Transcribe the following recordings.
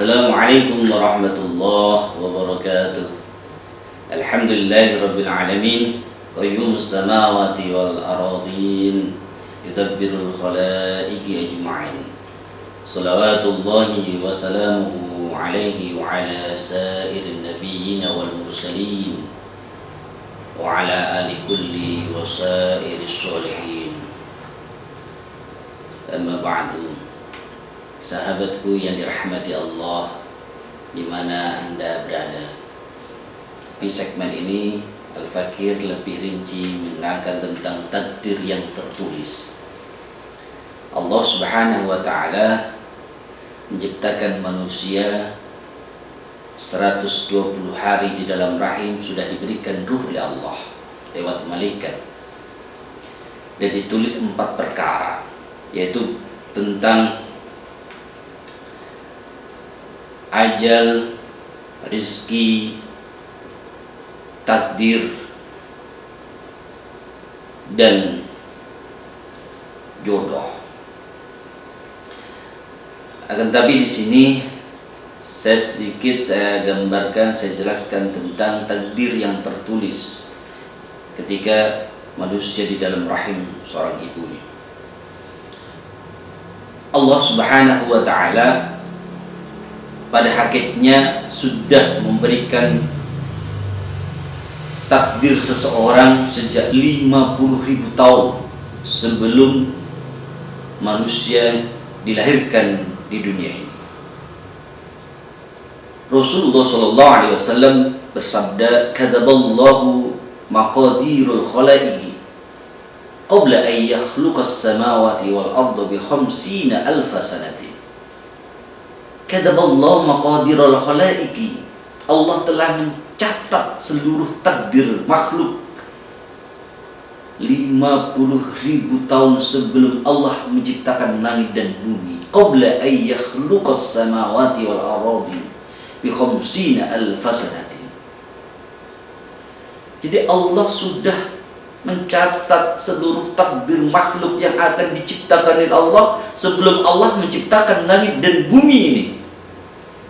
Assalamualaikum warahmatullahi wabarakatuh. Alhamdulillahirabbil alamin, qayyumus samawati wal aradin, yudabbirul khalaiqi ajma'in. Salawatullahi wa salamuhu alaihi wa ala sairin nabiyyin wal mursalin wa ala ali kulli wa sairis sholihin. Amma ba'du. Sahabatku yang dirahmati Allah, di mana Anda berada. Di segmen ini Al-Fakir lebih rinci menerangkan tentang takdir yang tertulis. Allah Subhanahu wa taala menciptakan manusia 120 hari di dalam rahim sudah diberikan ruh oleh Allah lewat malaikat. Dan ditulis 4 perkara, yaitu tentang ajal, rizki, takdir, dan jodoh. Akan tapi di sini saya gambarkan, saya jelaskan tentang takdir yang tertulis ketika manusia di dalam rahim seorang ibunya. Allah Subhanahu wa taala pada hakikatnya sudah memberikan takdir seseorang sejak 50.000 tahun sebelum manusia dilahirkan di dunia ini. Rasulullah SAW bersabda, "Kataballahu maqadirul khalaiqi qabla an yakhluqas samawati wal arda bi 50,000 sanati." Kataballahu maqadirul khalaiqi, Allah telah mencatat seluruh takdir makhluk 50.000 tahun sebelum Allah menciptakan langit dan bumi. Qabla an yakhluqas samawati wal ardi bi 50,000 sanati. Jadi Allah sudah mencatat seluruh takdir makhluk yang akan diciptakan oleh Allah sebelum Allah menciptakan langit dan bumi ini.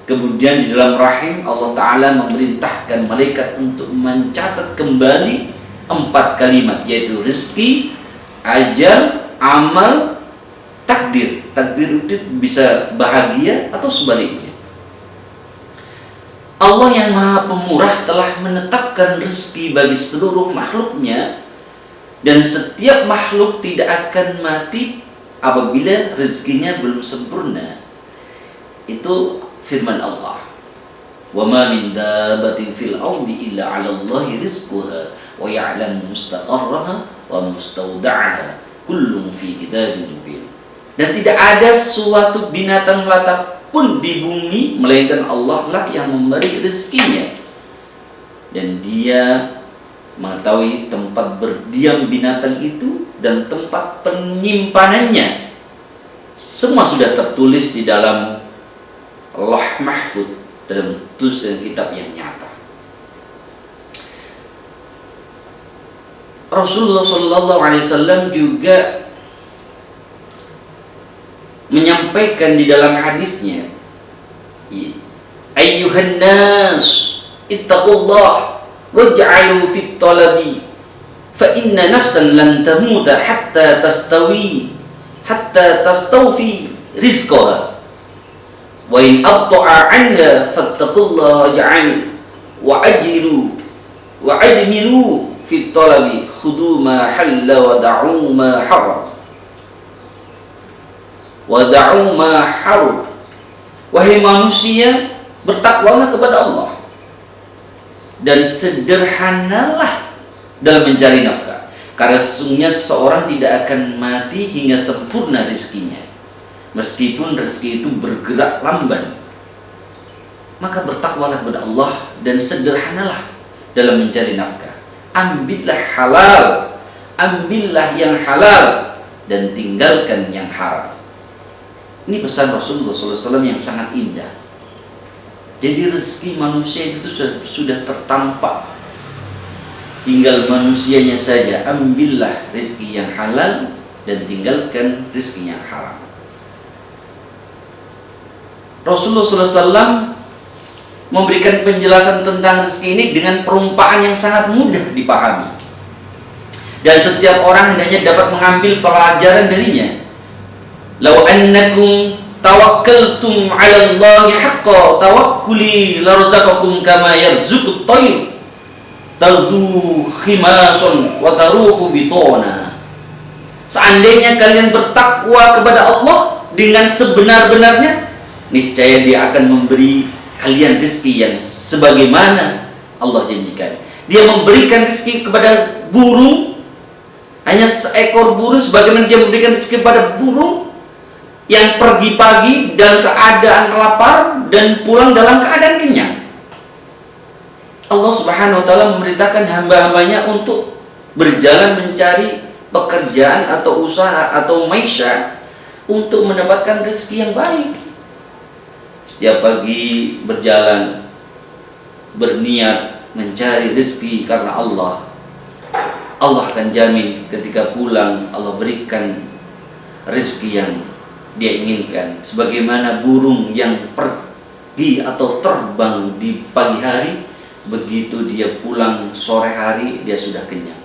Kemudian di dalam rahim Allah Ta'ala memerintahkan malaikat untuk mencatat kembali 4 kalimat, yaitu rezeki, ajal, amal, takdir. Takdir itu bisa bahagia atau sebaliknya. Allah yang Maha Pemurah telah menetapkan rezeki bagi seluruh makhluknya, dan setiap makhluk tidak akan mati apabila rezekinya belum sempurna. Itu firman Allah, "Wa ma min dabbatin fil ardi illa 'ala Allahi rizquha wa ya'lamu mustaqarraha wa mustawda'aha kullun fi kitabin mubin." Dan tidak ada suatu binatang melata pun di bumi melainkan Allah lah yang memberi rezekinya, dan Dia mengetahui tempat berdiam binatang itu dan tempat penyimpanannya. Semua sudah tertulis di dalam Allah Mahfud, dalam tulisan kitab yang nyata. Rasulullah SAW juga menyampaikan di dalam hadisnya, "Ayyuhan nas, ittaqullah waj'alu fit talabi, fa inna nafsan lan tamuta hatta tastawfi rizqaha. Wa in abta'a 'anha fattaqullaha waj'al wa ajmilu fit talabi, khudu ma halla wa da'u ma haram. Wahai manusia, bertakwalah kepada Allah dan sederhanalah dalam mencari nafkah, karena sesungguhnya seorang tidak akan mati hingga sempurna rezekinya, meskipun rezeki itu bergerak lamban. Maka bertakwalah kepada Allah dan sederhanalah dalam mencari nafkah. Ambillah halal, ambillah yang halal, dan tinggalkan yang haram." Ini pesan Rasulullah SAW yang sangat indah. Jadi rezeki manusia itu sudah tertampak, tinggal manusianya saja. Ambillah rezeki yang halal dan tinggalkan rezeki yang haram. Rasulullah SAW memberikan penjelasan tentang rezeki ini dengan perumpamaan yang sangat mudah dipahami, dan setiap orang hendaknya dapat mengambil pelajaran darinya. Law annakum tawakkaltum 'ala Allahi haqqa tawakkuli larzaqakum kama yarzuqut tayr tagdu khimasun wa taruhu bitona. Seandainya kalian bertakwa kepada Allah dengan sebenar-benarnya, niscaya Dia akan memberi kalian rezeki yang sebagaimana Allah janjikan. Dia memberikan rezeki kepada burung, hanya seekor burung, sebagaimana Dia memberikan rezeki kepada burung yang pergi pagi dalam keadaan lapar dan pulang dalam keadaan kenyang. Allah Subhanahu wa taala memerintahkan hamba-hambanya untuk berjalan mencari pekerjaan atau usaha atau maisha untuk mendapatkan rezeki yang baik. Setiap pagi berjalan, berniat mencari rezeki karena Allah. Allah akan jamin ketika pulang, Allah berikan rezeki yang Dia inginkan. Sebagaimana burung yang pergi atau terbang di pagi hari, begitu dia pulang sore hari, dia sudah kenyang.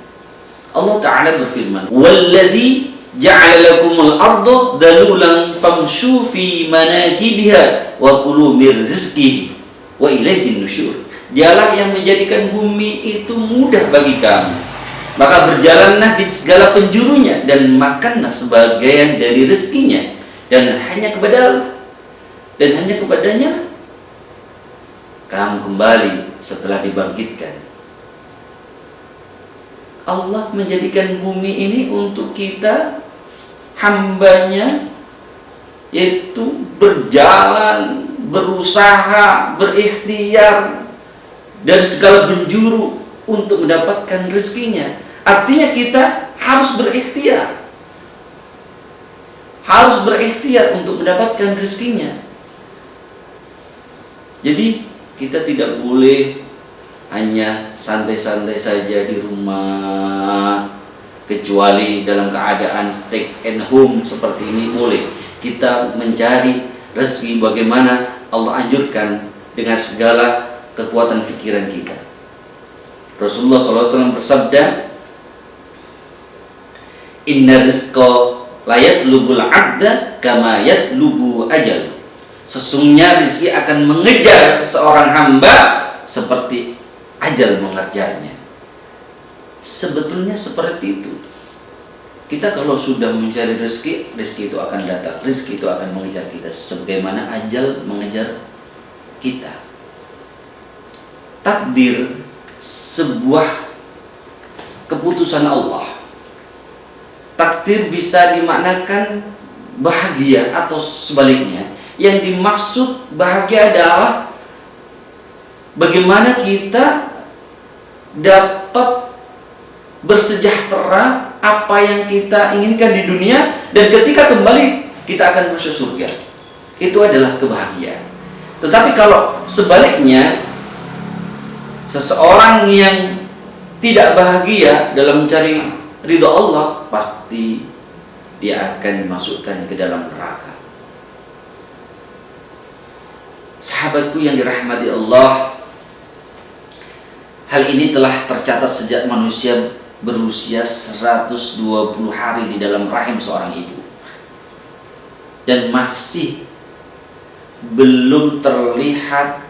Allah Ta'ala berfirman, "Walladzi ja'ala lakumul arda dalulan famshu fi manakibiha wa kulu mir rizqihi wa ilaihin nusyur." Dialah yang menjadikan bumi itu mudah bagi kamu, maka berjalanlah di segala penjurunya dan makanlah sebagian dari rezekinya, dan hanya kepadanya kamu kembali setelah dibangkitkan. Allah menjadikan bumi ini untuk kita, hambanya, yaitu berjalan, berusaha, berikhtiar dari segala penjuru untuk mendapatkan rezekinya. Artinya kita harus berikhtiar, untuk mendapatkan rezekinya. Jadi kita tidak boleh hanya santai-santai saja di rumah, kecuali dalam keadaan stay at home seperti ini boleh. Kita mencari rezeki bagaimana Allah anjurkan dengan segala kekuatan pikiran kita. Rasulullah SAW bersabda, "Inna rizqa la yatlubul 'abda kama yatlubu ajal." Sesungguhnya rezeki akan mengejar seseorang hamba seperti ajal mengejarnya. Sebetulnya seperti itu. Kita kalau sudah mencari rezeki, rezeki itu akan datang, rezeki itu akan mengejar kita sebagaimana ajal mengejar kita. Takdir sebuah keputusan Allah. Takdir bisa dimaknakan bahagia atau sebaliknya. Yang dimaksud bahagia adalah bagaimana kita dapat bersejahtera apa yang kita inginkan di dunia, dan ketika kembali kita akan masuk surga. Itu adalah kebahagiaan. Tetapi kalau sebaliknya, seseorang yang tidak bahagia dalam mencari ridha Allah, pasti dia akan dimasukkan ke dalam neraka. Sahabatku yang dirahmati Allah, hal ini telah tercatat sejak manusia berusia 120 hari di dalam rahim seorang ibu, dan masih belum terlihat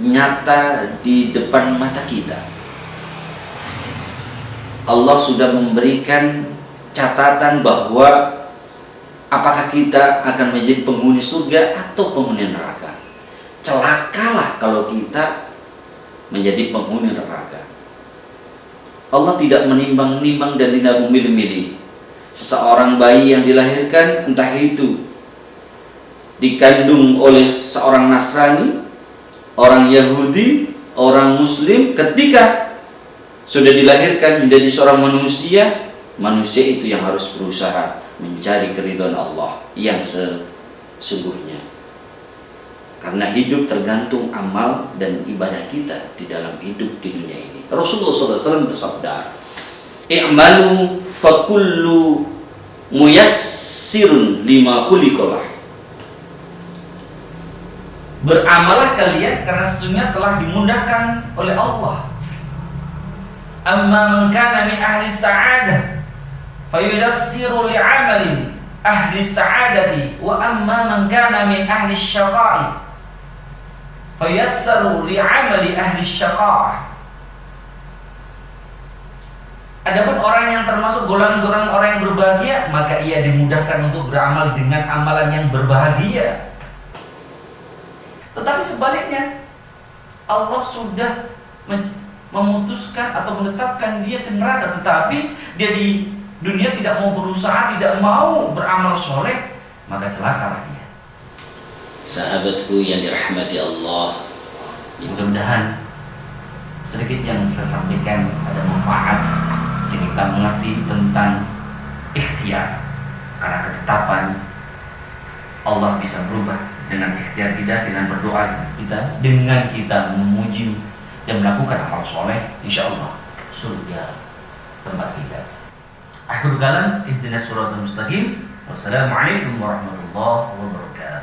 nyata di depan mata kita. Allah sudah memberikan catatan bahwa apakah kita akan menjadi penghuni surga atau penghuni neraka. Celakalah kalau kita menjadi penghuni neraka. Allah tidak menimbang-nimbang dan tidak memilih-milih. Seseorang bayi yang dilahirkan, entah itu dikandung oleh seorang Nasrani, orang Yahudi, orang Muslim, ketika sudah dilahirkan menjadi seorang manusia, manusia itu yang harus berusaha mencari keridhaan Allah yang sesungguhnya. Karena hidup tergantung amal dan ibadah kita di dalam hidup di dunia ini. Rasulullah SAW bersabda, "I'malu fakullu muyassirun lima khuliqalah." Beramalah kalian karena sesungguhnya telah dimudahkan oleh Allah. Amma man kana min ahli sa'adah fayuyassiru li'amalin ahli sa'adati, wa amma man kana min ahli syaqa'i fayassaru li'amali ahli syaqa'ah. Adapun orang yang termasuk golongan orang yang berbahagia, maka ia dimudahkan untuk beramal dengan amalan yang berbahagia. Tetapi sebaliknya, Allah sudah memutuskan atau menetapkan dia ke neraka, tetapi dia di dunia tidak mau berusaha, tidak mau beramal soleh, maka celakalah dia. Sahabatku yang dirahmati Allah, Mudah-mudahan sedikit yang saya sampaikan ada manfaat, sehingga kita mengerti tentang ikhtiar, karena ketetapan Allah bisa berubah dengan ikhtiar kita, dengan berdoa kita, dengan kita memuji dan melakukan amal soleh. Insya Allah surga tempat kita. Akhir kalam, ihdinas siratal mustaqim. Wassalamualaikum warahmatullahi wabarakatuh.